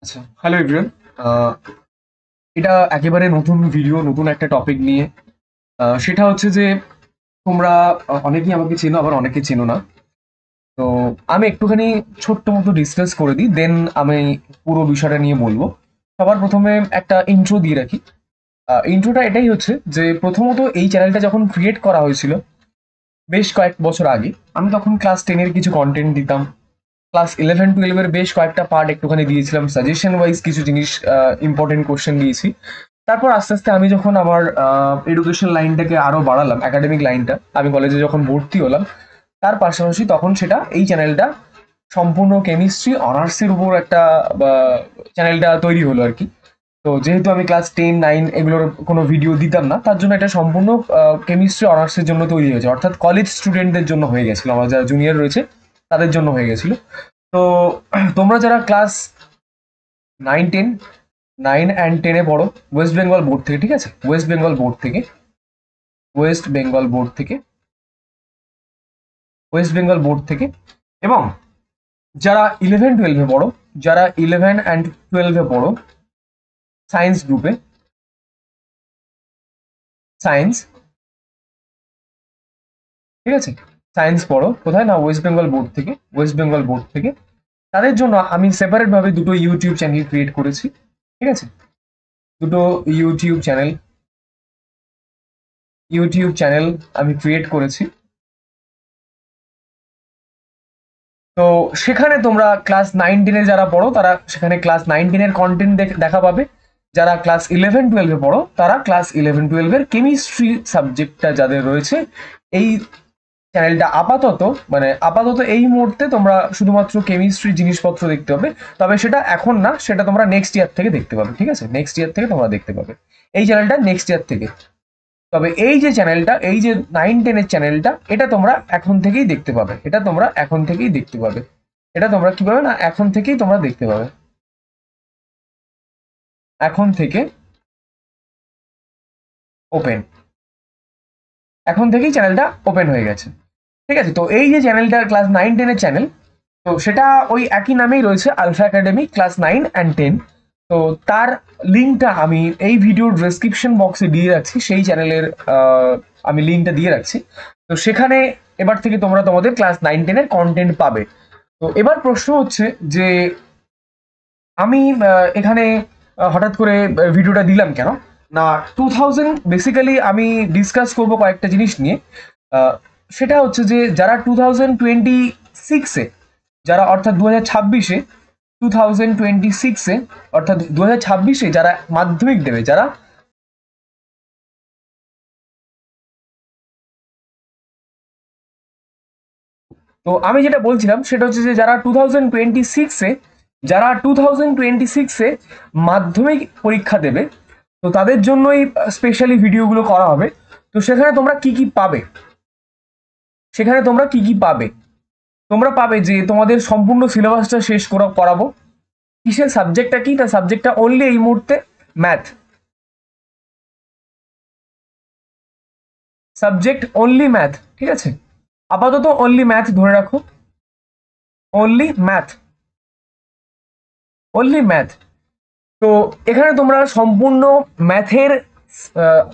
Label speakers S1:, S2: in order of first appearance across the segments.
S1: আচ্ছা, hello everyone. এটা একেবারে নতুন ভিডিও, নতুন একটা টপিক নিয়ে। সেটা হচ্ছে যে তোমরা অনেকেই আমাকে চেনো, আবার অনেকে চেনো না। তো আমি একটুখানি ছোট্ট মতো ডিসকাস করে দিই, দেন আমি পুরো বিষয়টা নিয়ে বলবো। সবার প্রথমে একটা ইন্ট্রো দিয়ে রাখি। ইন্ট্রোটা এটাই হচ্ছে যে প্রথমত এই চ্যানেলটা যখন ক্রিয়েট করা হয়েছিল বেশ কয়েক বছর আগে, আমি তখন ক্লাস 10-এর কিছু কন্টেন্ট দিতাম। ক্লাস 11-12-এর বেশ কয়েকটা পার্ট একটুখানি দিয়েছিলাম, সাজেশন ওয়াইজ কিছু জিনিস, ইম্পর্টেন্ট কোশ্চেন দিয়েছি। তারপর আস্তে আস্তে আমি যখন আমার এডুকেশন লাইনটাকে আরো বাড়ালাম, একাডেমিক লাইনটা, আমি কলেজে যখন ভর্তি হলাম, তার পাশাপাশি তখন সেটা এই চ্যানেলটা সম্পূর্ণ কেমিস্ট্রি অনার্সের উপর একটা চ্যানেলটা তৈরি হলো আর কি। তো যেহেতু আমি ক্লাস 10-9 এগুলোর কোনো ভিডিও দিতাম না, তার জন্য এটা সম্পূর্ণ কেমিস্ট্রি অনার্সের জন্য তৈরি হয়েছে, অর্থাৎ কলেজ স্টুডেন্টদের জন্য হয়ে গেছিল, আমার যারা জুনিয়র রয়েছে তাদের জন্য হয়ে গেছিল। তো তোমরা যারা ক্লাস 9-10, 9 and 10-এ পড়ো, ওয়েস্ট বেঙ্গল বোর্ড থেকে, ঠিক আছে, ওয়েস্ট বেঙ্গল বোর্ড থেকে, ওয়েস্ট বেঙ্গল বোর্ড থেকে, ওয়েস্ট বেঙ্গল বোর্ড থেকে, এবং যারা 11-12-এ পড়ো, যারা 11 and 12-এ পড়ো সায়েন্স গ্রুপে, সায়েন্স, ঠিক আছে, সায়েন্স পড়ো কোথায় না, ওয়েস্ট বেঙ্গল বোর্ড থেকে, ওয়েস্ট বেঙ্গল বোর্ড থেকে, তাদের জন্য আমি সেপারেট ভাবে দুটো ইউটিউব চ্যানেল ক্রিয়েট করেছি, ঠিক আছে, দুটো ইউটিউব চ্যানেল, ইউটিউব চ্যানেল আমি ক্রিয়েট করেছি। তো সেখানে তোমরা ক্লাস 9-10-এ যারা পড়ো তারা সেখানে ক্লাস 9-10-এর কন্টেন্ট দেখা পাবে। যারা ক্লাস 11-12-এ পড়ো তারা ক্লাস 11-12-এর কেমিস্ট্রি সাবজেক্টটা যাদের রয়েছে, এই চ্যানেলটা আপাতত, মানে আপাতত এই মুহূর্তে তোমরা শুধুমাত্র কেমিস্ট্রি জিনিসপত্র দেখতে পাবে। তবে সেটা এখন না, সেটা তোমরা নেক্সট ইয়ার থেকে দেখতে পাবে, ঠিক আছে, নেক্সট ইয়ার থেকে তোমরা দেখতে পাবে এই চ্যানেলটা নেক্সট ইয়ার থেকে। তবে এই যে চ্যানেলটা, এই যে 9-10-এর চ্যানেলটা, এটা তোমরা এখন থেকেই দেখতে পাবে, এটা তোমরা এখন থেকেই দেখতে পাবে, এটা তোমরা কি পাবে না, এখন থেকেই তোমরা দেখতে পাবে, এখন থেকে ওপেন, এখন থেকেই চ্যানেলটা ওপেন হয়ে গেছে, ঠিক আছে। তো এই যে চ্যানেলটা ক্লাস 9-10-এর চ্যানেল, তো সেটা ওই একই নামেই রয়েছে, আলফা একাডেমি ক্লাস 9 and 10। তো তার লিঙ্কটা আমি এই ভিডিওর ডেসক্রিপশন বক্সে দিয়ে রাখছি, সেই চ্যানেলের আমি লিঙ্কটা দিয়ে রাখছি। তো সেখানে এবার থেকে তোমরা তোমাদের ক্লাস 9-10-এর কন্টেন্ট পাবে। তো এবার প্রশ্ন হচ্ছে যে আমি এখানে হঠাৎ করে ভিডিওটা দিলাম কেন না, 2000 বেসিক্যালি আমি ডিসকাস করব কয়েকটা জিনিস নিয়ে। আহ, সেটা হচ্ছে যে যারা 2026-এ, যারা অর্থাৎ 2026-এ, 2026-এ অর্থাৎ 2026-এ যারা মাধ্যমিক দেবে, যারা, তো আমি যেটা বলছিলাম সেটা হচ্ছে যে যারা 2026-এ, যারা 2026-এ মাধ্যমিক পরীক্ষা দেবে, তো তাদের জন্যই স্পেশালি ভিডিওগুলো করা হবে। তো সেখানে তোমরা কি কি পাবে, সেখানে তোমরা কি কি পাবে, তোমরা পাবে যে তোমাদের সম্পূর্ণ সিলেবাসটা শেষ করাবো। কিসের সাবজেক্টটা কি, তার সাবজেক্টটা অনলি এই মুহূর্তে ম্যাথ, সাবজেক্ট অনলি ম্যাথ, ঠিক আছে, আপাতত অনলি ম্যাথ ধরে রাখো, অনলি ম্যাথ, অনলি ম্যাথ। তো এখানে তোমরা সম্পূর্ণ ম্যাথের,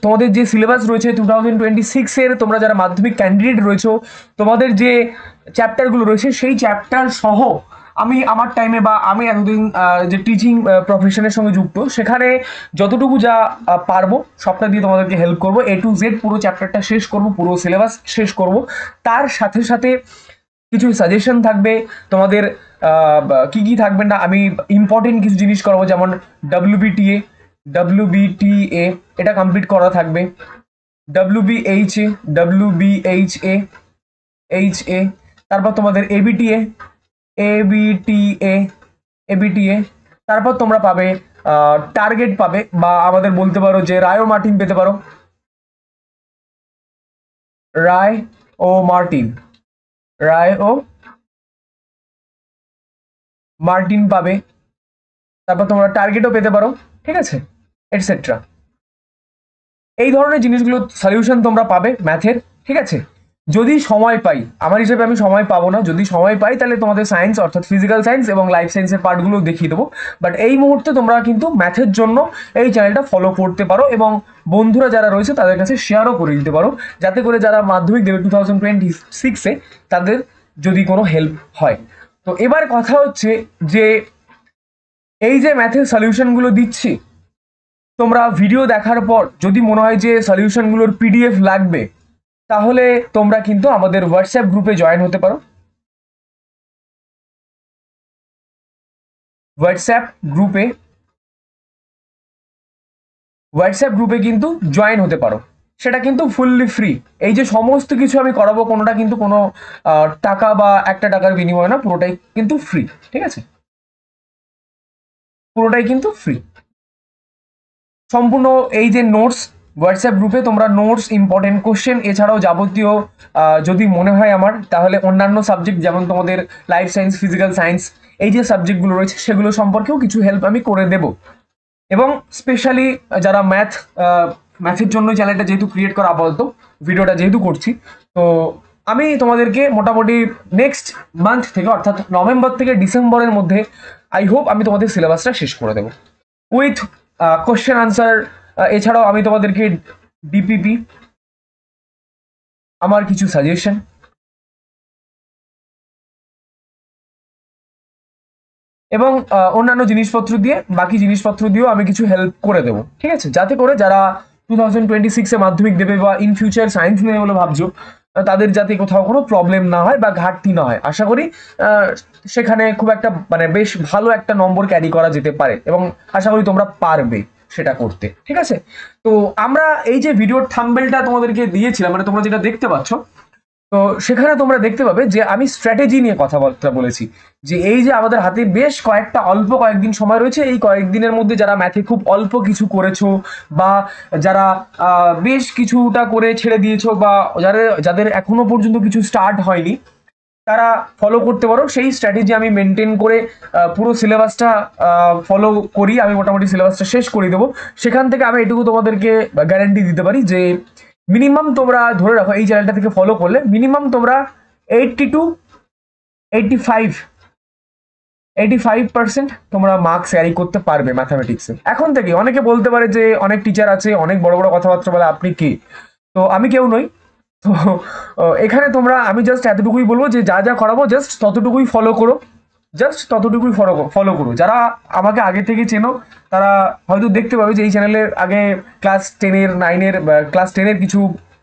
S1: তোমাদের যে সিলেবাস রয়েছে 2026-এর, তোমরা যারা মাধ্যমিক ক্যান্ডিডেট রয়েছে, তোমাদের যে চ্যাপ্টারগুলো রয়েছে সেই চ্যাপ্টার সহ আমি আমার টাইমে বা আমি এতদিন যে টিচিং প্রফেশনের সঙ্গে যুক্ত, সেখানে যতটুকু যা পারবো সবটা দিয়ে তোমাদেরকে হেল্প করবো, A to Z পুরো চ্যাপ্টারটা শেষ করব, পুরো সিলেবাস শেষ করব। তার সাথে সাথে কিছু সাজেশন থাকবে তোমাদের, কি কি থাকবে না, আমি ইম্পর্টেন্ট কিছু জিনিস করাবো, যেমন ডাব্লিউবিটিএ, ডাব্লিউবিটিএ এটা কমপ্লিট করা থাকবে, ডাব্লিউবিএইচএ, ডাব্লিউবিএইচএ, এইচএ, তারপর তোমাদের এবিটিএ, এবিটিএ, এবিটিএ, তারপর তোমরা পাবে টার্গেট পাবে, বা আমাদের বলতে পারো যে রায় ও মার্টিন পেতে পারো, রায় ও মার্টিন, রায় ও মার্টিন পাবে, তারপর তোমরা টার্গেটও পেতে পারো, ঠিক আছে, এটসেট্রা। এই ধরনের জিনিসগুলো সলিউশন তোমরা পাবে ম্যাথের, ঠিক আছে। যদি সময় পাই, আমার হিসেবে আমি সময় পাবো না, যদি সময় পাই তাহলে তোমাদের সায়েন্স অর্থাৎ ফিজিক্যাল সায়েন্স এবং লাইফ সায়েন্সের পার্টগুলো দেখিয়ে দেবো। বাট এই মুহূর্তে তোমরা কিন্তু ম্যাথের জন্য এই চ্যানেলটা ফলো করতে পারো এবং বন্ধুরা যারা রয়েছে তাদের কাছে শেয়ারও করে দিতে পারো, যাতে করে যারা মাধ্যমিক দেবে 2026-এ তাদের যদি কোনো হেল্প হয়। তো এবার কথা হচ্ছে যে এই যে ম্যাথের সলিউশনগুলো দিচ্ছি, তোমরা ভিডিও দেখার পর যদি মনে হয় যে সলিউশনগুলোর পিডিএফ লাগবে, তাহলে তোমরা কিন্তু আমাদের হোয়াটসঅ্যাপ গ্রুপে জয়েন হতে পারো। হোয়াটসঅ্যাপ গ্রুপে কিন্তু জয়েন হতে পারো, সেটা কিন্তু ফুললি ফ্রি। এই যে সমস্ত কিছু আমি করাবো কোনোটা কিন্তু কোনো টাকা বা একটা টাকার বিনিময় না, পুরোটাই কিন্তু ফ্রি। ঠিক আছে, পুরোটাই কিন্তু ফ্রি সম্পূর্ণ। এই যে নোটস, হোয়াটসঅ্যাপ গ্রুপে তোমরা নোটস, ইম্পর্টেন্ট কোশ্চেন, এছাড়াও যাবতীয় যদি মনে হয় আমার, তাহলে অন্যান্য সাবজেক্ট যেমন তোমাদের লাইফ সায়েন্স, ফিজিক্যাল সায়েন্স, এই যে সাবজেক্টগুলো রয়েছে সেগুলো সম্পর্কেও কিছু হেল্প আমি করে দেব। এবং স্পেশালি যারা ম্যাথের জন্য চ্যানেলটা যেহেতু ক্রিয়েট করা, আপাতত ভিডিওটা যেহেতু করছি, তো আমি তোমাদেরকে মোটামুটি নেক্সট মান্থ থেকে অর্থাৎ নভেম্বর থেকে ডিসেম্বরের মধ্যে আই হোপ আমি তোমাদের সিলেবাসটা শেষ করে দেবো উইথ কোশ্চেন আনসার। এছাড়াও আমি তোমাদেরকে ডিপিপি, আমার কিছু সাজেশন এবং অন্যান্য জিনিসপত্র দিয়ে, বাকি জিনিসপত্র দিয়েও আমি কিছু হেল্প করে দেবো। ঠিক আছে, যাতে করে যারা 2026-এ মাধ্যমিক দেবে বা ইন ফিউচার সায়েন্স নেবে বলে ভাবছো, তাদের যাতে কোথাও কোনো প্রবলেম না হয় বা ঘাটতি না হয়। আশা করি সেখানে খুব একটা মানে বেশ ভালো একটা নম্বর ক্যারি করা যেতে পারে এবং আশা করি তোমরা পারবে সেটা করতে। ঠিক আছে, তো আমরা এই যে ভিডিওর থাম্বনেলটা তোমাদেরকে দিয়েছিলাম, মানে তোমরা যেটা দেখতে পাচ্ছ, তো সেখানে তোমরা দেখতে পাবে যে আমি স্ট্র্যাটেজি নিয়ে কথাবার্তা বলেছি, যে এই যে আমাদের হাতে বেশ কয়েকদিন সময় রয়েছে, এই কয়েকদিনের মধ্যে যারা ম্যাথে খুব অল্প কিছু করেছো বা যারা বেশ কিছুটা করে ছেড়ে দিয়েছো বা যাদের এখনো পর্যন্ত কিছু স্টার্ট হয়নি, তারা ফলো করতে পারো। সেই স্ট্র্যাটেজি আমি মেনটেন করে পুরো সিলেবাসটা ফলো করি, আমি মোটামুটি সিলেবাসটা শেষ করে দেবো। সেখান থেকে আমি এটুকু তোমাদেরকে গ্যারান্টি দিতে পারি যে মিনিমাম তোমরা ধরে রাখো এই চ্যানেলটা থেকে ফলো করলে মিনিমাম তোমরা 80 to 85% তোমরা মার্কস ক্যারি করতে পারবে ম্যাথামেটিক্সে এখন থেকে। অনেকে বলতে পারে যে অনেক টিচার আছে, অনেক বড় বড় কথাবার্তা বলে, আপনি কি? তো আমি কেউ নই। তো এখানে তোমরা, আমি জাস্ট এতটুকুই বলবো যে যা যা করাবো জাস্ট ততটুকুই ফলো করো, ফলো করো। যারা আমাকে আগে থেকে চেনো তারা হয়তো দেখতে পাবে যে এই চ্যানেলের আগে ক্লাস 10-এর কিছু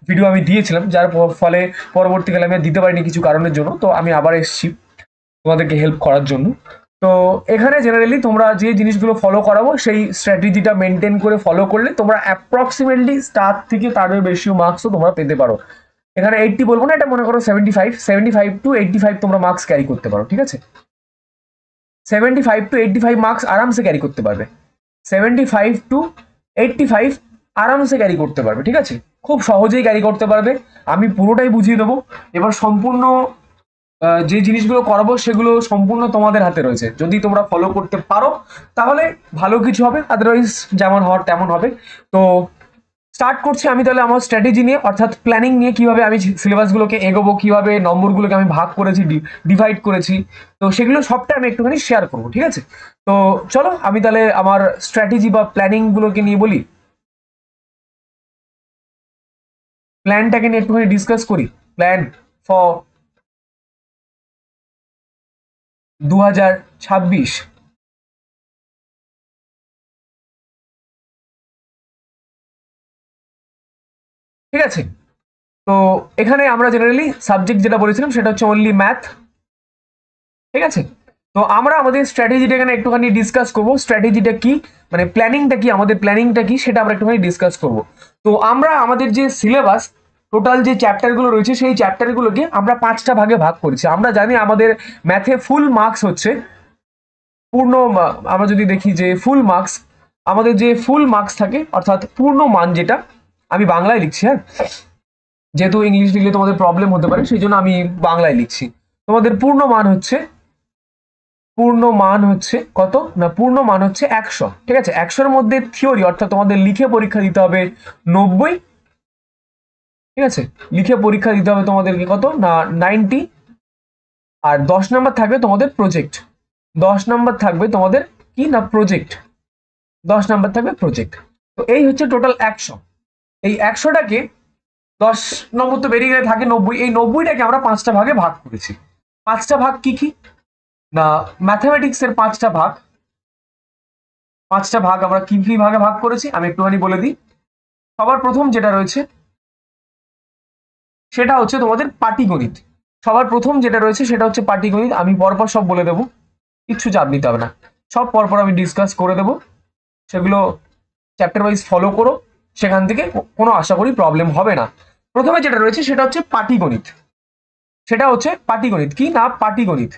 S1: ভিডিও আমি দিয়েছিলাম, যার ফলে পরবর্তীকালে আমি দিতে পারিনি কিছু কারণের জন্য। তো আমি আবার এসেছি তোমাদেরকে হেল্প করার জন্য। তো এখানে জেনারেলি তোমরা যে জিনিসগুলো ফলো করাবো সেই স্ট্র্যাটেজিটা মেনটেন করে ফলো করলে তোমরা অ্যাপ্রক্সিমেটলি স্টার থেকে তারও বেশি মার্কসও তোমরা পেতে পারো। এখানে 80 বলবো না, এটা মনে করো 75 to 85 তোমরা মার্কস ক্যারি করতে পারো। ঠিক আছে, 75 to 85 মার্কস আরামসে ক্যারি করতে পারবে। 75 to 85 আরামসে ক্যারি করতে পারবে। ঠিক আছে, খুব সহজেই ক্যারি করতে পারবে, আমি পুরোটাই বুঝিয়ে দেবো। এবার সম্পূর্ণ যে জিনিসগুলো করাবো সেগুলো সম্পূর্ণ তোমাদের হাতে রয়েছে, যদি তোমরা ফলো করতে পারো তাহলে ভালো কিছু হবে, আদারওয়াইজ যেমন হওয়ার তেমন হবে। তো স্টার্ট করছি আমি তাহলে আমার স্ট্র্যাটেজি নিয়ে, অর্থাৎ প্ল্যানিং নিয়ে, কিভাবে আমি সিলেবাসগুলোকে এগোবো, কিভাবে নম্বরগুলোকে আমি ভাগ করেছি, ডিভাইড করেছি, তো সেগুলো সবটা আমি একটুখানি শেয়ার করবো। ঠিক আছে, তো চলো আমি তাহলে আমার স্ট্র্যাটেজি বা প্ল্যানিংগুলোকে নিয়ে বলি, প্ল্যানটাকে নিয়ে একটুখানি ডিসকাস করি। Plan for 2026। ঠিক আছে, তো এখানে আমরা জেনারেলি সাবজেক্ট যেটা বলেছিলাম সেটা হচ্ছে অনলি ম্যাথ। ঠিক আছে, তো আমরা আমাদের স্ট্র্যাটেজিটা এখানে একটুখানি ডিসকাস করবো। স্ট্র্যাটেজিটা কি, মানে প্ল্যানিংটা কি, আমাদের প্ল্যানিংটা কি সেটা আমরা একটুখানি ডিসকাস করব। তো আমরা আমাদের যে সিলেবাস, টোটাল যে চ্যাপ্টারগুলো রয়েছে সেই চ্যাপ্টারগুলোকে আমরা 5টা ভাগে ভাগ করেছি। আমরা জানি আমাদের ম্যাথে ফুল মার্কস হচ্ছে আমরা যদি দেখি যে আমাদের যে ফুল মার্কস থাকে, অর্থাৎ পূর্ণ মান, যেটা আমি বাংলায় লিখছি, হ্যাঁ, যেহেতু ইংলিশ লিখলে তোমাদের প্রবলেম হতে পারে সেই জন্য আমি বাংলায় লিখছি। তোমাদের পূর্ণ মান হচ্ছে কত না, পূর্ণ মান হচ্ছে 100। ঠিক আছে, 100-এর মধ্যে থিওরি অর্থাৎ তোমাদের লিখে পরীক্ষা দিতে হবে 90, ঠিক আছে, লিখে পরীক্ষা দিতে হবে তোমাদেরকে কত না 90। আর 10 নাম্বার থাকবে তোমাদের প্রজেক্ট, 10 নাম্বার থাকবে তোমাদের কি না প্রজেক্ট, 10 নাম্বার থাকবে প্রজেক্ট। তো এই হচ্ছে টোটাল 100। এই 100টাকে 10 নম্বর তো বেরিয়ে গেলে থাকে 90, এই 90টাকে আমরা 5টা ভাগে ভাগ করেছি। 5টা ভাগ কি কি না ম্যাথামেটিক্সের 5টা ভাগ, 5টা ভাগ আমরা কি কি ভাগে ভাগ করেছি আমি একটুখানি বলে দিই। সবার প্রথম যেটা রয়েছে সেটা হচ্ছে তোমাদের পাটিগণিত। সবার প্রথম যেটা রয়েছে সেটা হচ্ছে পাটিগণিত। আমি পরপর সব বলে দেবো, কিচ্ছু চাপ নিতে হবে না, সব পরপর আমি ডিসকাস করে দেবো, সেগুলো চ্যাপ্টার ওয়াইজ ফলো করো, সেখান থেকে কোনো আশা করি প্রবলেম হবে না। প্রথমে যেটা রয়েছে সেটা হচ্ছে পাটিগণিত, সেটা হচ্ছে পাটিগণিত কি না পাটিগণিত।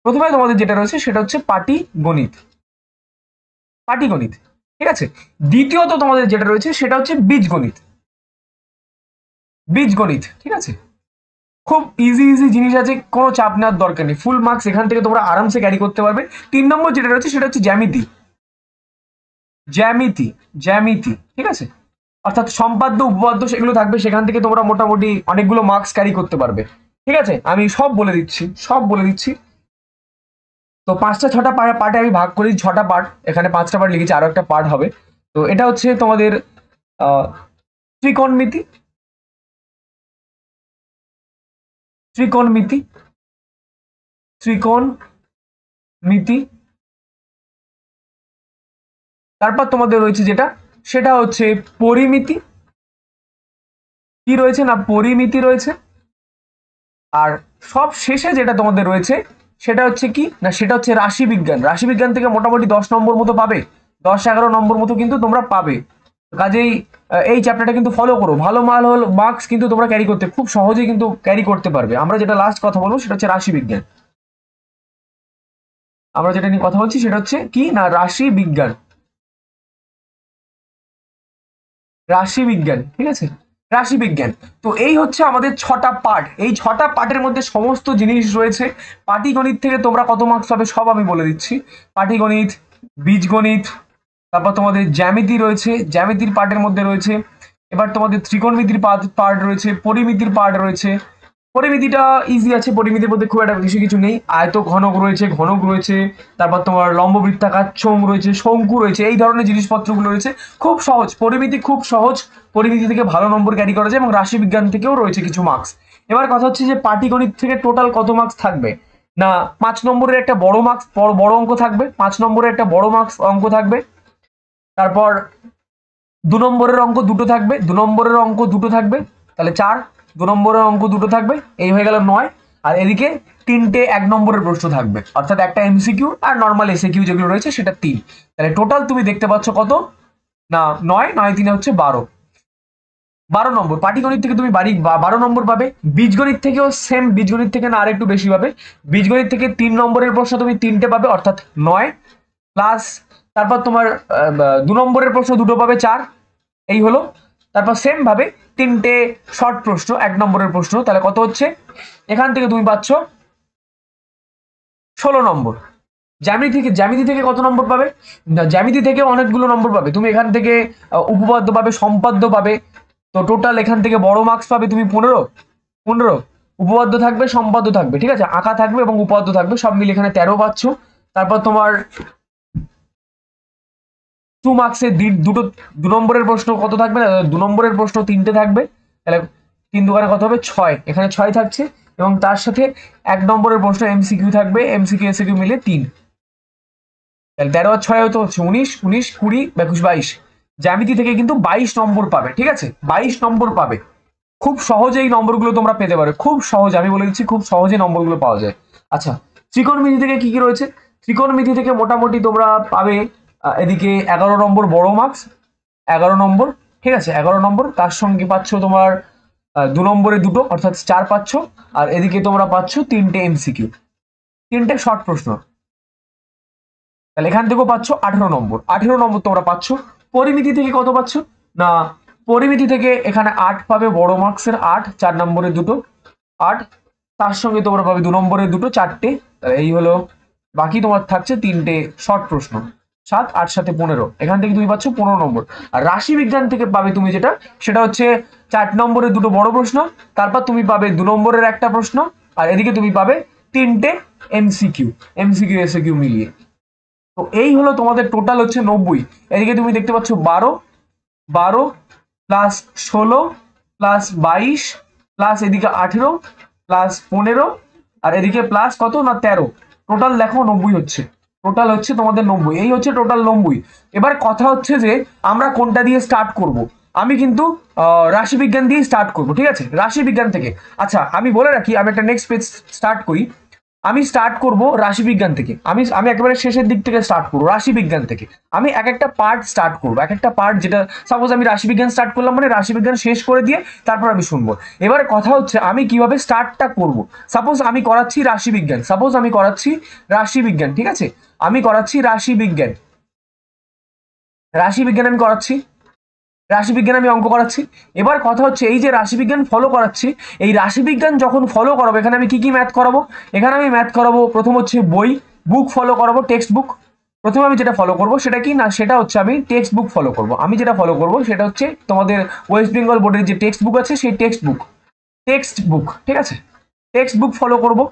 S1: প্রথমে তোমাদের যেটা রয়েছে সেটা হচ্ছে পাটিগণিত, পাটিগণিত ঠিক আছে। দ্বিতীয়ত তোমাদের যেটা রয়েছে সেটা হচ্ছে বীজগণিত, বীজগণিত ঠিক আছে। খুব ইজি ইজি জিনিস আছে, কোনো চাপ নেওয়ার দরকার নেই, ফুল মার্কস এখান থেকে তোমরা আরামসে ক্যারি করতে পারবে। 3 নম্বর যেটা রয়েছে সেটা হচ্ছে জ্যামিতি, জ্যামিতি জ্যামিতি ঠিক আছে, অর্থাৎ সম্পাদ্য উপপাদ্য সেগুলো থাকবে, সেখান থেকে তোমরা মোটামুটি অনেকগুলো মার্কস ক্যারি করতে পারবে। ঠিক আছে, আমি সব বলে দিচ্ছি, সব বলে দিচ্ছি। তো 5টা 6টা পার্টে আমি ভাগ করি, 6টা পার্ট, এখানে 5টা পার্ট লিখেছি, আরো একটা পার্ট হবে। তো এটা হচ্ছে তোমাদের ত্রিকোণমিতি, ত্রিকোণমিতি, ত্রিকোণমিতি। তারপর তোমাদের রয়েছে যেটা সেটা হচ্ছে পরিমিতি, কি রয়েছে না পরিমিতি রয়েছে। আর সব শেষে যেটা তোমাদের রয়েছে সেটা হচ্ছে কি না সেটা হচ্ছে রাশিবিজ্ঞান। রাশিবিজ্ঞান থেকে মোটামুটি 10 নম্বর মতো পাবে, 10-11 নম্বর মতো কিন্তু তোমরা পাবে। কাজেই এই চ্যাপ্টারটা কিন্তু ফলো করো, ভালো মাল হলো মার্কস কিন্তু তোমরা ক্যারি করতে খুব সহজেই কিন্তু ক্যারি করতে পারবে। আমরা যেটা লাস্ট কথা বলবো সেটা হচ্ছে রাশিবিজ্ঞান, আমরা যেটা নিয়ে কথা বলছি সেটা হচ্ছে কি না রাশিবিজ্ঞান, রাশিবিজ্ঞান ঠিক আছে, রাশিবিজ্ঞান। তো এই হচ্ছে আমাদের 6টা পার্ট, এই 6টা পার্টের মধ্যে সমস্ত জিনিস রয়েছে। পাটিগণিত থেকে তোমরা কত মার্কস পাবে সব আমি বলে দিচ্ছি। পাটিগণিত, বীজগণিত, তারপর তোমাদের জ্যামিতি রয়েছে, জ্যামিতির পার্টের মধ্যে রয়েছে। এবার তোমাদের ত্রিকোণমিতির পার্ট রয়েছে, পরিমিতির পার্ট রয়েছে। পরিমিতিটা ইজি আছে, পরিমিতির মধ্যে খুব একটা বেশি কিছু নেই, আয়ত ঘনক রয়েছে, ঘনক রয়েছে, তারপর তোমার লম্ব বৃত্তাকার চোঙ রয়েছে, শঙ্কু রয়েছে, এই ধরনের জিনিসপত্রগুলো রয়েছে। খুব সহজ পরিমিতি, খুব সহজ পরিমিতি থেকে ভালো নম্বর ক্যারি করা যায়, এবং রাশিবিজ্ঞান থেকেও রয়েছে কিছু মার্কস। এবার কথা হচ্ছে যে পাটিগণিত থেকে টোটাল কত মার্কস থাকবে না 5 নম্বরের একটা বড় মার্কস, বড় অঙ্ক থাকবে, 5 নম্বরের একটা বড় মার্কস অঙ্ক থাকবে। তারপর 2 নম্বরের অঙ্ক দুটো থাকবে, 2 নম্বরের অঙ্ক দুটো থাকবে, তাহলে 4, 2 নম্বরের অঙ্ক দুটো থাকবে, এই হয়ে গেল 9। আর এদিকে 3টে 1 নম্বরের প্রশ্ন থাকবে, অর্থাৎ একটা এমসিকিউ আর নর্মাল এসএকিউ যেগুলো রয়েছে সেটা 3। তাহলে টোটাল তুমি দেখতে পাচ্ছ কত না 9, 9 3 হচ্ছে 12, 12 নম্বর। পাটিগণিত থেকে তুমি 12 নম্বর পাবে। বীজগণিত থেকেও সেম, বীজগণিত থেকে না আর একটু বেশি পাবে। বীজগণিত থেকে 3 নম্বরের প্রশ্ন তুমি 3টে পাবে, অর্থাৎ 9 প্লাস, তারপর তোমার 2 নম্বরের প্রশ্ন দুটো পাবে, 4, এই হলো। তারপর সেম ভাবে 3টে শর্ট প্রশ্ন 1 নম্বরের প্রশ্ন, তাহলে কত হচ্ছে এখান থেকে তুমি পাচ্ছ 16 নম্বর। জ্যামিতি থেকে কত নম্বর পাবে না জ্যামিতি থেকে অনেকগুলো নম্বর পাবে তুমি, এখান থেকে উপপাদ্য পাবে, সম্পাদ্য পাবে। তো টোটাল এখান থেকে বড় মার্কস পাবে তুমি 15, উপপাদ্য থাকবে, সম্পাদ্য থাকবে, ঠিক আছে, আঁকা থাকবে এবং উপপাদ্য থাকবে, সব মিলে এখানে 13 পাচ্ছ। তারপর তোমার 2 মার্কসে দুটো 2 নম্বরের প্রশ্ন কত থাকবে না 2 নম্বরের প্রশ্ন 3টে থাকবে, তাহলে 3 দুগুণে কত হবে 6, এখানে 6 থাকছে, এবং তার সাথে 1 নম্বরের প্রশ্ন এমসিকিউ থাকবে, এমসিকিউ এসিকিউ মিলে 3, তাহলে 13 আর 6 হতো হচ্ছে 19, 19 20 21 22। জ্যামিতি থেকে কিন্তু 22 নম্বর পাবে, ঠিক আছে, 22 নম্বর পাবে। খুব সহজে এই নম্বরগুলো তোমরা পেতে পারো, খুব সহজে, আমি বলে দিচ্ছি খুব সহজে নম্বরগুলো পাওয়া যায়। আচ্ছা, ত্রিকোণমিতি থেকে কি কি রয়েছে? ত্রিকোণমিতি থেকে মোটামুটি তোমরা পাবে এদিকে 11 নম্বর বড় মার্কস, 11 নম্বর, ঠিক আছে, 11 নম্বর। তার সঙ্গে পাচ্ছ তোমার 2 নম্বরে দুটো, অর্থাৎ 4 পাচ্ছ। আর এদিকে তোমরা পাচ্ছ 3টে এমসিকিউ, 3টে শর্ট প্রশ্ন, তাহলে এখান থেকেও পাচ্ছ 18 নম্বর। 18 নম্বর তোমরা পাচ্ছ। পরিমিতি থেকে কত পাচ্ছ না পরিমিতি থেকে এখানে 8 পাবে, বড় মার্কসের 8, 4 নম্বরে দুটো 8, তার সঙ্গে তোমরা পাবে 2 নম্বরে দুটো, 4টে, এই হলো। বাকি তোমার থাকছে 3টে শর্ট প্রশ্ন, 7, 8 7 15, এখান থেকে তুমি পাচ্ছ 15 নম্বর। আর রাশি বিজ্ঞান থেকে পাবে তুমি যেটা, সেটা হচ্ছে 4 নম্বরে দুটো বড় প্রশ্ন, তারপর তুমি পাবে 2 নম্বরের একটা প্রশ্ন, আর এদিকে তুমি পাবে 3টে এমসিকিউ এসিকিউ মিলিয়ে। তো এই হলো তোমাদের টোটাল হচ্ছে 90। এদিকে তুমি দেখতে পাচ্ছ 12 প্লাস 16 প্লাস 22 প্লাস এদিকে 18 প্লাস 15 আর এদিকে প্লাস কত না 13, টোটাল দেখো 90 হচ্ছে। টোটাল হচ্ছে তোমাদের 90, এই হচ্ছে টোটাল 90। এবার কথা হচ্ছে যে আমরা কোনটা দিয়ে স্টার্ট করব। আমি কিন্তু রাশিবিজ্ঞান দিয়ে স্টার্ট করব, ঠিক আছে, রাশিবিজ্ঞান থেকে। আচ্ছা আমি বলে রাখি, আমি একটা নেক্সট পেজ স্টার্ট করি। আমি স্টার্ট করব রাশিবিজ্ঞান থেকে, আমি একেবারে শেষের দিক থেকে স্টার্ট করবো রাশিবিজ্ঞান থেকে। আমি এক একটা পার্ট স্টার্ট করবো, এক একটা পার্ট, যেটা সাপোজ আমি রাশিবিজ্ঞান স্টার্ট করলাম মানে রাশিবিজ্ঞান শেষ করে দিয়ে তারপর আমি শুনবো। এবারে কথা হচ্ছে আমি কিভাবে স্টার্টটা করব। সাপোজ আমি করাচ্ছি রাশিবিজ্ঞান, ঠিক আছে, আমি করাচ্ছি রাশিবিজ্ঞান আমি করাচ্ছি, রাশিবিজ্ঞান আমি অঙ্ক করাচ্ছি। এবার কথা হচ্ছে এই যে রাশিবিজ্ঞান ফলো করাচ্ছি, এই রাশিবিজ্ঞান যখন ফলো করাবো এখানে আমি কি ম্যাথ করাবো। এখানে আমি ম্যাথ করাবো, প্রথম হচ্ছে বুক ফলো করাবো, টেক্সট বুক। প্রথমে আমি যেটা ফলো করবো সেটা কি না, সেটা হচ্ছে আমি টেক্সট বুক ফলো করবো। আমি যেটা ফলো করবো সেটা হচ্ছে তোমাদের ওয়েস্ট বেঙ্গল বোর্ডের যে টেক্সট বুক আছে সেই টেক্সট বুক, ঠিক আছে, টেক্সট বুক ফলো করবো।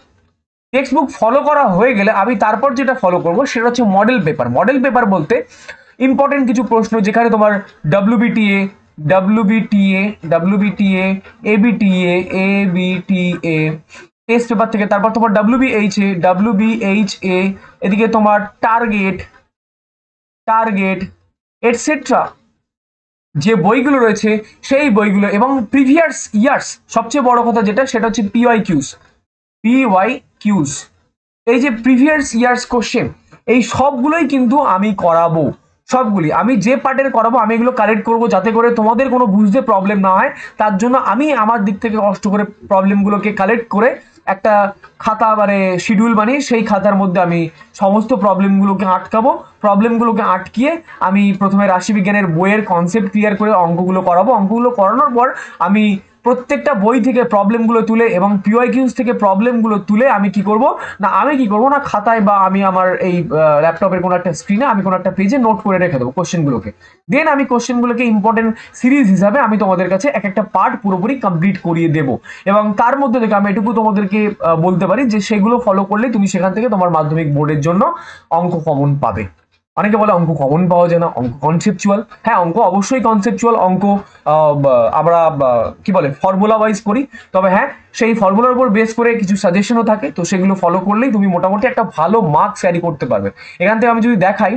S1: টেক্সট বুক ফলো করা হয়ে গেলে আমি তারপর যেটা ফলো করবো সেটা হচ্ছে মডেল পেপার বলতে ইম্পর্টেন্ট কিছু প্রশ্ন, যেখানে তোমার WBTA, ABTA টেস্ট পেপার থেকে, তারপর তোমার WBHA, এদিকে তোমার টার্গেট এটসেট্রা যে বইগুলো রয়েছে সেই বইগুলো, এবং প্রিভিয়াস ইয়ার্স, সবচেয়ে বড় কথা যেটা সেটা হচ্ছে PYQs, এই যে প্রিভিয়াস ইয়ার্স কোশ্চেন, এই সবগুলোই কিন্তু আমি করাবো। সবগুলি আমি যে পার্টের করাবো আমি এগুলো কালেক্ট করবো, যাতে করে তোমাদের কোনো বুঝতে প্রবলেম না হয়। তার জন্য আমি আমার দিক থেকে কষ্ট করে প্রবলেমগুলোকে কালেক্ট করে একটা খাতা মানে শিডিউল বানিয়ে সেই খাতার মধ্যে আমি সমস্ত প্রবলেমগুলোকে আটকিয়ে আমি প্রথমে রাশিবিজ্ঞানের বইয়ের কনসেপ্ট ক্লিয়ার করে অঙ্কগুলো করাবো। অঙ্কগুলো করানোর পর আমি প্রত্যেকটা বই থেকে প্রবলেমগুলো তুলে এবং PYQs থেকে প্রবলেমগুলো তুলে আমি কি করব না খাতায় বা আমি আমার এই ল্যাপটপের কোনো একটা স্ক্রিনে আমি কোনো একটা পেজে নোট করে রেখে দেবো কোশ্চেনগুলোকে। দেন আমি কোশ্চেনগুলোকে ইম্পর্টেন্ট সিরিজ হিসাবে আমি তোমাদের কাছে এক একটা পার্ট পুরোপুরি কমপ্লিট করিয়ে দেবো। এবং তার মধ্যে থেকে আমি এটুকু তোমাদেরকে বলতে পারি যে সেগুলো ফলো করলে তুমি সেখান থেকে তোমার মাধ্যমিক বোর্ডের জন্য অঙ্ক কমন পাবে। অনেকে বলে অঙ্ক কমন পাওয়া যায় না, অঙ্ক কনসেপচুয়াল। হ্যাঁ, অঙ্ক অবশ্যই কনসেপচুয়াল। অঙ্ক আমরা কি বলে ফর্মুলা ওয়াইজ করি, তবে হ্যাঁ সেই ফর্মুলার উপর বেস করে কিছু সাজেশনও থাকে, তো সেগুলো ফলো করলেই তুমি মোটামুটি একটা ভালো মার্কস ক্যারি করতে পারবে। এখান থেকে আমি যদি দেখাই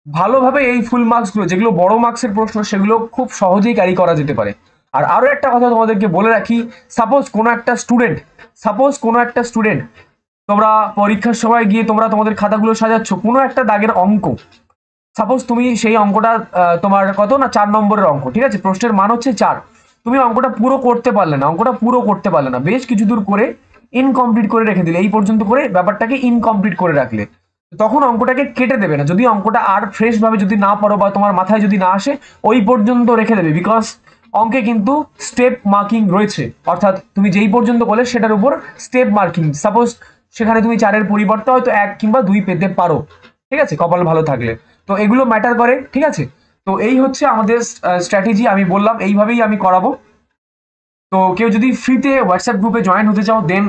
S1: ভালোভাবে এই ফুল মার্কসগুলো, যেগুলো বড় মার্কসের প্রশ্ন, সেগুলো খুব সহজেই ক্যারি করা যেতে পারে। আর আরো একটা কথা তোমাদেরকে বলে রাখি, সাপোজ কোনো একটা স্টুডেন্ট তোমরা পরীক্ষার সময় গিয়ে তোমাদের খাতাগুলো সাজাচ্ছ, কোনো একটা দাগের অঙ্ক, সাপোজ তুমি সেই অঙ্কটা তোমার কত না 4 নম্বরের অঙ্ক, ঠিক আছে, প্রশ্নের মান হচ্ছে 4, তুমি অঙ্কটা পুরো করতে পারলে না, বেশ কিছু দূর করে ইনকমপ্লিট করে রেখে দিলে, এই পর্যন্ত করে ব্যাপারটাকে ইনকমপ্লিট করে রাখলে, তখন অঙ্কটাকে কেটে দেবে না। যদি অঙ্কটা আর ফ্রেশ ভাবে যদি না পারো বা তোমার মাথায় যদি না আসে, ওই পর্যন্ত রেখে দেবে, বিকজ অঙ্কে কিন্তু স্টেপ মার্কিং রয়েছে, অর্থাৎ তুমি যেই পর্যন্ত বলে সেটার উপর স্টেপ মার্কিং, সাপোজ সেখানে তুমি 4-এর পরিবর্তে হয়তো 1 কিংবা 2 পেতে পারো, ঠিক আছে, কপাল ভালো থাকলে। তো এগুলো ম্যাটার করে, ঠিক আছে। তো এই হচ্ছে আমাদের স্ট্র্যাটেজি, আমি বললাম এইভাবেই আমি করাবো। তো কেউ যদি ফ্রিতে হোয়াটসঅ্যাপ গ্রুপে জয়েন হতে চাও, দেন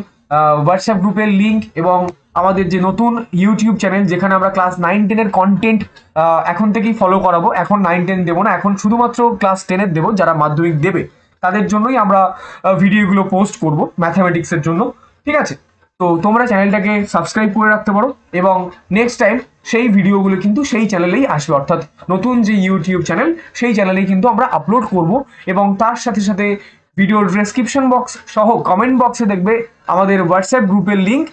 S1: হোয়াটসঅ্যাপ গ্রুপের লিঙ্ক এবং আমাদের যে নতুন ইউটিউব চ্যানেল, যেখানে আমরা ক্লাস 9-10-এর কন্টেন্ট এখন থেকেই ফলো করাবো। এখন 9-10 দেবো না, এখন শুধুমাত্র ক্লাস 10-এর দেবো, যারা মাধ্যমিক দেবে তাদের জন্যই আমরা ভিডিওগুলো পোস্ট করব ম্যাথামেটিক্সের জন্য, ঠিক আছে। তো তোমরা চ্যানেলটাকে সাবস্ক্রাইব করে রাখতে পারো, এবং নেক্সট টাইম সেই ভিডিওগুলো কিন্তু সেই চ্যানেলেই আসবে, অর্থাৎ নতুন যে ইউটিউব চ্যানেল সেই চ্যানেলেই কিন্তু আমরা আপলোড করব। এবং তার সাথে সাথে ভিডিওর ডেসক্রিপশন বক্স সহ কমেন্ট বক্সে দেখবে আমাদের হোয়াটসঅ্যাপ গ্রুপের লিঙ্ক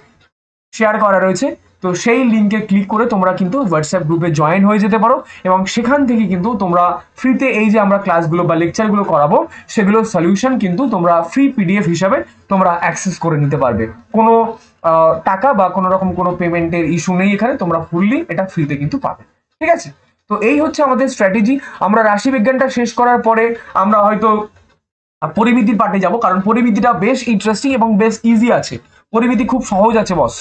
S1: শেয়ার করা রয়েছে। তো সেই লিঙ্কে ক্লিক করে তোমরা কিন্তু হোয়াটসঅ্যাপ গ্রুপে জয়েন হয়ে যেতে পারো, এবং সেখান থেকে কিন্তু তোমরা ফ্রিতে এই যে আমরা ক্লাসগুলো বা লেকচারগুলো করাবো সেগুলোর সলিউশন কিন্তু তোমরা ফ্রি PDF হিসাবে তোমরা অ্যাক্সেস করে নিতে পারবে। কোনো টাকা বা কোনো রকম কোনো পেমেন্টের ইস্যু নেই এখানে, তোমরা ফুললি এটা ফ্রিতে কিন্তু পাবে, ঠিক আছে। তো এই হচ্ছে আমাদের স্ট্র্যাটেজি। আমরা রাশিবিজ্ঞানটা শেষ করার পরে আমরা হয়তো পরিমিতির পার্টে যাব, কারণ পরিমিতিটা বেশ ইন্টারেস্টিং এবং বেশ ইজি আছে, পরিমিতি খুব সহজ আছে বস।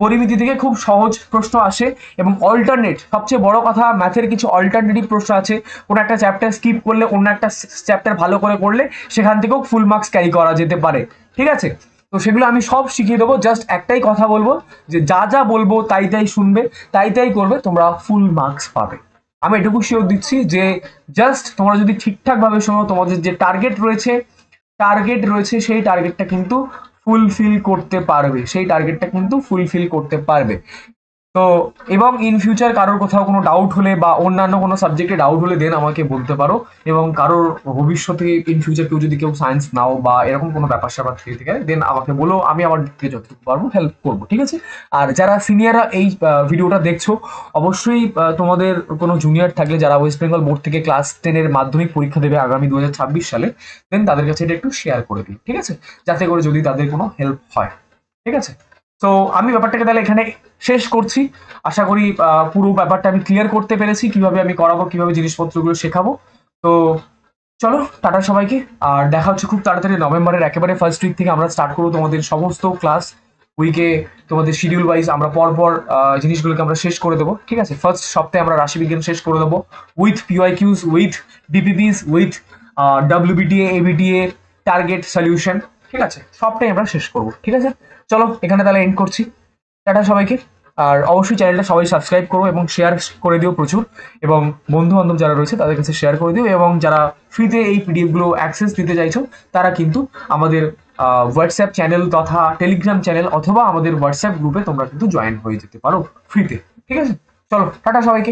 S1: পরিমিতি থেকে খুব সহজ প্রশ্ন আসে এবং অল্টারনেট, সবচেয়ে বড় কথা ম্যাথের কিছু অল্টারনেটিভ প্রশ্ন আছে। কোনো একটা চ্যাপ্টার স্কিপ করলে অন্য একটা চ্যাপ্টার ভালো করে করলে সেখান থেকেও ফুল মার্কস ক্যারি করা যেতে পারে, ঠিক আছে? তো সেগুলো আমি সব শিখিয়ে দেবো। জাস্ট একটাই কথা বলবো যে যা যা বলবো তাই তাই শুনবে, তাই তাই করবে, তোমরা ফুল মার্কস পাবে। আমি এটুকু শিওর দিচ্ছি যে জাস্ট তোমরা যদি ঠিকঠাকভাবে শোনো, তোমাদের যে টার্গেট রয়েছে সেই টার্গেটটা কিন্তু ফুলফিল করতে পারবে, সেই টার্গেটটা কিন্তু ফুলফিল করতে পারবে। তো এবং ইন ফিউচার কারোর কোথাও কোনো ডাউট হলে বা অন্যান্য কোনো সাবজেক্টে ডাউট হলে দেন আমাকে বলতে পারো। এবং কারোর ভবিষ্যতে ইন ফিউচার কেউ সায়েন্স নাও বা এরকম কোনো ব্যাপার স্যাপার থেকে দেন আমাকে বলো, আমি আমার দিক থেকে যতটুকু পারবো হেল্প করবো, ঠিক আছে? আর যারা সিনিয়ররা এই ভিডিওটা দেখছো, অবশ্যই তোমাদের কোনো জুনিয়র থাকলে যারা ওয়েস্ট বেঙ্গল বোর্ড থেকে ক্লাস 10-এর মাধ্যমিক পরীক্ষা দেবে আগামী 2026 সালে, দেন তাদের কাছে এটা একটু শেয়ার করে দিই, ঠিক আছে? যাতে করে যদি তাদের কোনো হেল্প হয়, ঠিক আছে? তো আমি ব্যাপারটাকে তাহলে এখানে শেষ করছি। আশা করি পুরো ব্যাপারটা আমি ক্লিয়ার করতে পেরেছি, কিভাবে আমি করাবো, কিভাবে জিনিসপত্রগুলো শেখাবো। তো চলো, টাটা সবাইকে। আর দেখা হচ্ছে খুব তাড়াতাড়ি। নভেম্বরের একেবারে ফার্স্ট উইক থেকে আমরা স্টার্ট করবো তোমাদের সমস্ত ক্লাস। উইকে তোমাদের শিডিউল ওয়াইজ আমরা পরপর জিনিসগুলোকে আমরা শেষ করে দেবো, ঠিক আছে? ফার্স্ট সপ্তাহে আমরা রাশিবিজ্ঞান শেষ করে দেবো with PYQs, with DPPs, with WBTA, ABTA, target solution, ঠিক আছে? সবটাই আমরা শেষ করবো, ঠিক আছে? চলো এখানে তাহলে এন্ড করছি। টাটা সবাইকে। আর অবশ্যই চ্যানেলটা সবাই সাবস্ক্রাইব করো এবং শেয়ার করে দিও প্রচুর, এবং বন্ধু বান্ধব যারা রয়েছে তাদের কাছে শেয়ার করে দিও। এবং যারা ফ্রিতে এই পিডিএফগুলো অ্যাক্সেস দিতে চাইছো তারা কিন্তু আমাদের হোয়াটসঅ্যাপ চ্যানেল তথা টেলিগ্রাম চ্যানেল অথবা আমাদের হোয়াটসঅ্যাপ গ্রুপে তোমরা কিন্তু জয়েন হয়ে যেতে পারো ফ্রিতে, ঠিক আছে? চলো টাটা সবাইকে।